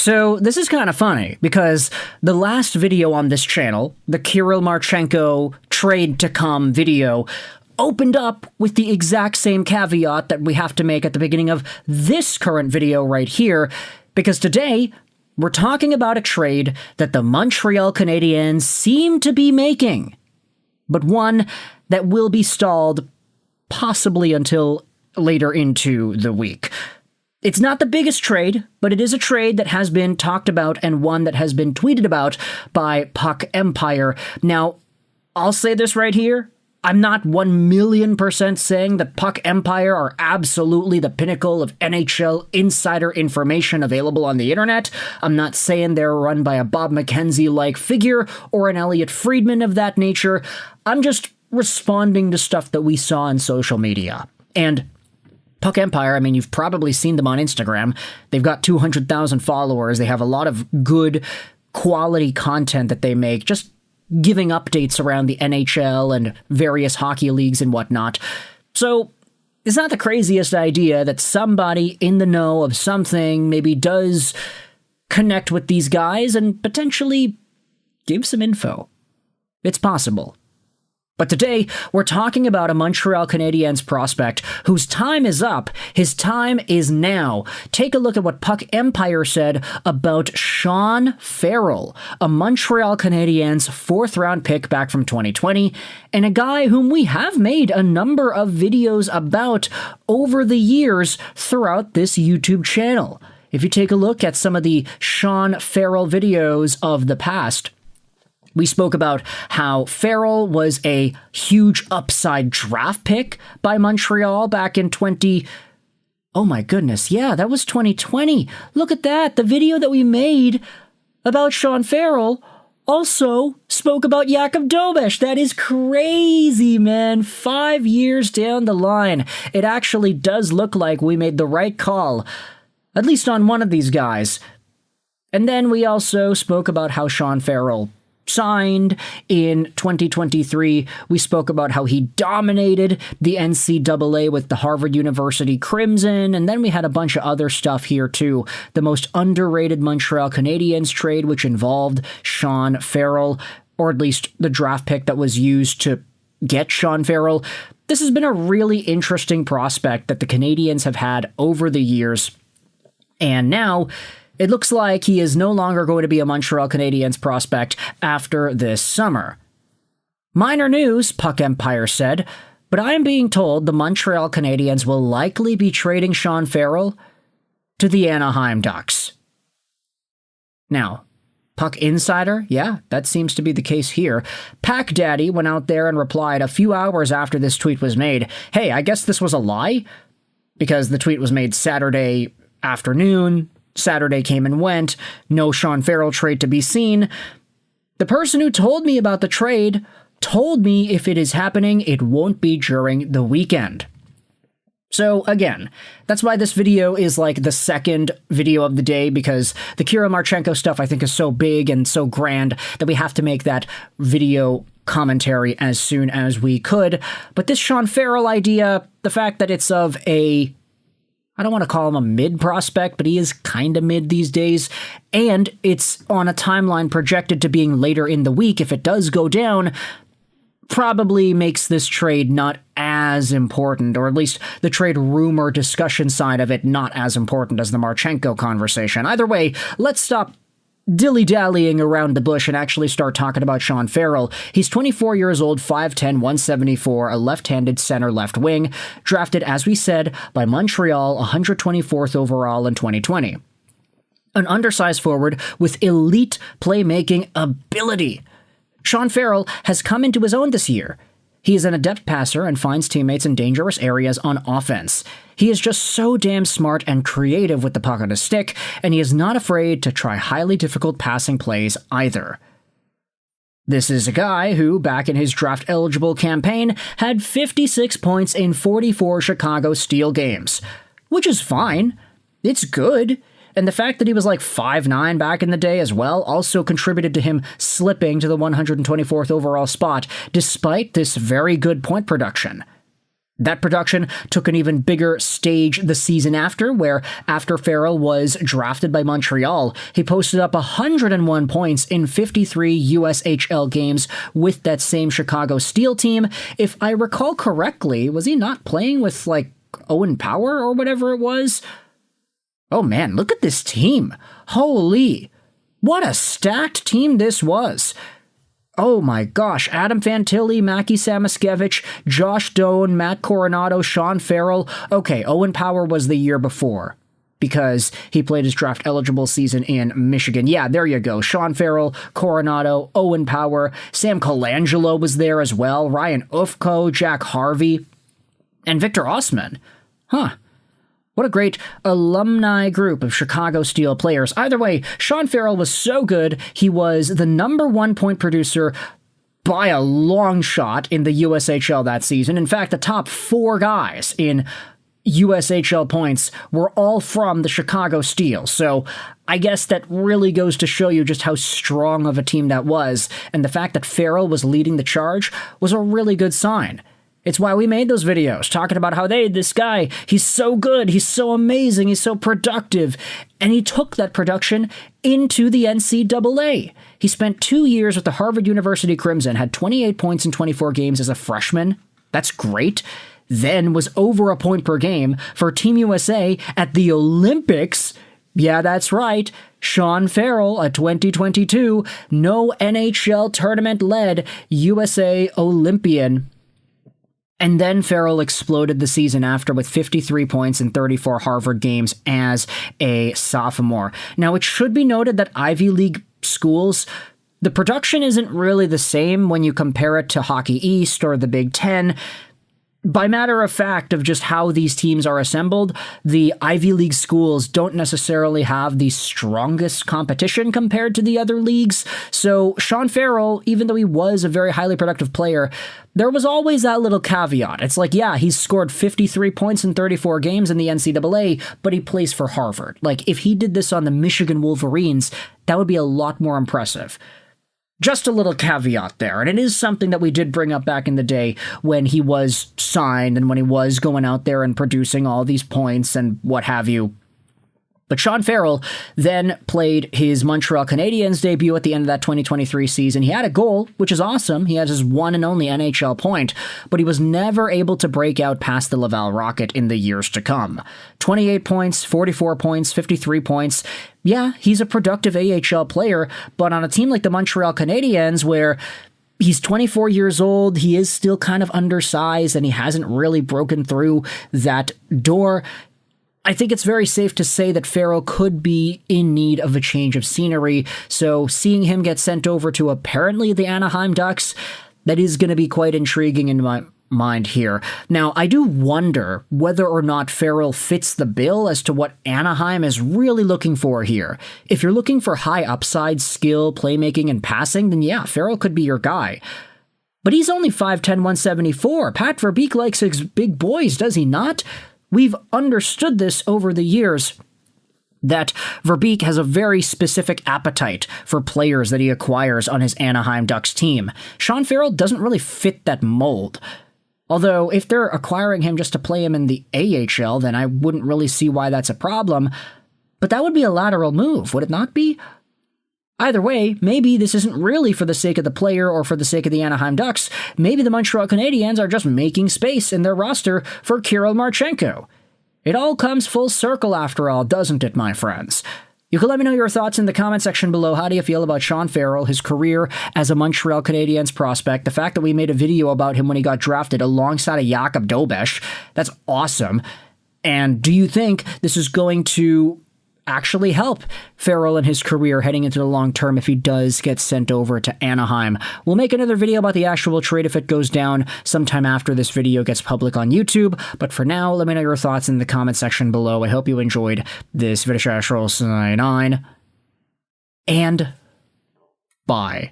So this is kind of funny because the last video on this channel, the Kirill Marchenko trade to come video, opened up with the exact same caveat that we have to make at the beginning of this current video right here, because today we're talking about a trade that the Montreal Canadiens seem to be making, but one that will be stalled possibly until later into the week. It's not the biggest trade, but it is a trade that has been talked about and one that has been tweeted about by Puck Empire. Now, I'll say this right here. I'm not 1,000,000% saying that Puck Empire are absolutely the pinnacle of NHL insider information available on the internet. I'm not saying they're run by a Bob McKenzie-like figure or an Elliot Friedman of that nature. I'm just responding to stuff that we saw on social media. And Puck Empire, I mean, you've probably seen them on Instagram. They've got 200,000 followers. They have a lot of good quality content that they make, just giving updates around the NHL and various hockey leagues and whatnot. So it's not the craziest idea that somebody in the know of something maybe does connect with these guys and potentially give some info. It's possible. But today, we're talking about a Montreal Canadiens prospect whose time is up. His time is now. Take a look at what Puck Empire said about Sean Farrell, a Montreal Canadiens fourth-round pick back from 2020, and a guy whom we have made a number of videos about over the years throughout this YouTube channel. If you take a look at some of the Sean Farrell videos of the past, we spoke about how Farrell was a huge upside draft pick by Montreal back in oh my goodness, yeah, that was 2020. Look at that. The video that we made about Sean Farrell also spoke about Jakub Dobeš. That is crazy, man. 5 years down the line. It actually does look like we made the right call, at least on one of these guys. And then we also spoke about how Sean Farrell signed in 2023. We spoke about how he dominated the NCAA with the Harvard University Crimson, and then we had a bunch of other stuff here too. The most underrated Montreal Canadiens trade, which involved Sean Farrell, or at least the draft pick that was used to get Sean Farrell. This has been a really interesting prospect that the Canadiens have had over the years, and now it looks like he is no longer going to be a Montreal Canadiens prospect after this summer. Minor news, Puck Empire said, but I am being told the Montreal Canadiens will likely be trading Sean Farrell to the Anaheim Ducks. Now, Puck Insider, yeah, that seems to be the case here. Pack Daddy went out there and replied a few hours after this tweet was made, hey, I guess this was a lie, because the tweet was made Saturday afternoon. Saturday came and went, no Sean Farrell trade to be seen. The person who told me about the trade told me if it is happening, it won't be during the weekend. So again, that's why this video is like the second video of the day, because the Kirill Marchenko stuff I think is so big and so grand that we have to make that video commentary as soon as we could. But this Sean Farrell idea, the fact that it's of I don't want to call him a mid prospect, but he is kind of mid these days, and it's on a timeline projected to being later in the week if it does go down, probably makes this trade not as important, or at least the trade rumor discussion side of it not as important as the Marchenko conversation. Either way, let's stop dilly-dallying around the bush and actually start talking about Sean Farrell. He's 24 years old, 5'10", 174, a left-handed center left wing, drafted, as we said, by Montreal, 124th overall in 2020. An undersized forward with elite playmaking ability. Sean Farrell has come into his own this year. He is an adept passer and finds teammates in dangerous areas on offense. He is just so damn smart and creative with the puck on his stick, and he is not afraid to try highly difficult passing plays either. This is a guy who, back in his draft-eligible campaign, had 56 points in 44 Chicago Steel games, which is fine. It's good. And the fact that he was like 5'9" back in the day as well also contributed to him slipping to the 124th overall spot, despite this very good point production. That production took an even bigger stage the season after, where after Farrell was drafted by Montreal, he posted up 101 points in 53 USHL games with that same Chicago Steel team. If I recall correctly, was he not playing with, like, Owen Power or whatever it was? Oh man, look at this team. Holy, what a stacked team this was. Oh my gosh, Adam Fantilli, Mackie Samoskevich, Josh Doan, Matt Coronado, Sean Farrell. Okay, Owen Power was the year before because he played his draft-eligible season in Michigan. Yeah, there you go. Sean Farrell, Coronado, Owen Power, Sam Colangelo was there as well, Ryan Ufko, Jack Harvey, and Victor Osman. Huh. What a great alumni group of Chicago Steel players. Either way, Sean Farrell was so good, he was the #1 point producer by a long shot in the USHL that season. In fact, the top 4 guys in USHL points were all from the Chicago Steel. So I guess that really goes to show you just how strong of a team that was. And the fact that Farrell was leading the charge was a really good sign. It's why we made those videos, talking about how, this guy, he's so good, he's so amazing, he's so productive. And he took that production into the NCAA. He spent 2 years with the Harvard University Crimson, had 28 points in 24 games as a freshman. That's great. Then was over a point per game for Team USA at the Olympics. Yeah, that's right. Sean Farrell, a 2022, no NHL tournament-led USA Olympian. And then Farrell exploded the season after with 53 points in 34 Harvard games as a sophomore. Now, it should be noted that Ivy League schools, the production isn't really the same when you compare it to Hockey East or the Big Ten. By matter of fact of just how these teams are assembled, the Ivy League schools don't necessarily have the strongest competition compared to the other leagues. So Sean Farrell, even though he was a very highly productive player, there was always that little caveat. It's like, yeah, he's scored 53 points in 34 games in the NCAA, but he plays for Harvard. Like, if he did this on the Michigan Wolverines, that would be a lot more impressive. Just a little caveat there, and it is something that we did bring up back in the day when he was signed and when he was going out there and producing all these points and what have you. But Sean Farrell then played his Montreal Canadiens debut at the end of that 2023 season. He had a goal, which is awesome. He had his one and only NHL point, but he was never able to break out past the Laval Rocket in the years to come. 28 points, 44 points, 53 points. Yeah, he's a productive AHL player, but on a team like the Montreal Canadiens, where he's 24 years old, he is still kind of undersized, and he hasn't really broken through that door, I think it's very safe to say that Farrell could be in need of a change of scenery, so seeing him get sent over to apparently the Anaheim Ducks, that is going to be quite intriguing in my mind here. Now, I do wonder whether or not Farrell fits the bill as to what Anaheim is really looking for here. If you're looking for high upside skill, playmaking, and passing, then yeah, Farrell could be your guy. But he's only 5'10", 174. Pat Verbeek likes his big boys, does he not? We've understood this over the years, that Verbeek has a very specific appetite for players that he acquires on his Anaheim Ducks team. Sean Farrell doesn't really fit that mold. Although, if they're acquiring him just to play him in the AHL, then I wouldn't really see why that's a problem. But that would be a lateral move, would it not be? Either way, maybe this isn't really for the sake of the player or for the sake of the Anaheim Ducks. Maybe the Montreal Canadiens are just making space in their roster for Kirill Marchenko. It all comes full circle after all, doesn't it, my friends? You can let me know your thoughts in the comment section below. How do you feel about Sean Farrell, his career as a Montreal Canadiens prospect, the fact that we made a video about him when he got drafted alongside of Jakub Dobeš? That's awesome. And do you think this is going to actually help Farrell in his career heading into the long term if he does get sent over to Anaheim? We'll make another video about the actual trade if it goes down sometime after this video gets public on YouTube. But for now, let me know your thoughts in the comment section below. I hope you enjoyed this video. And bye.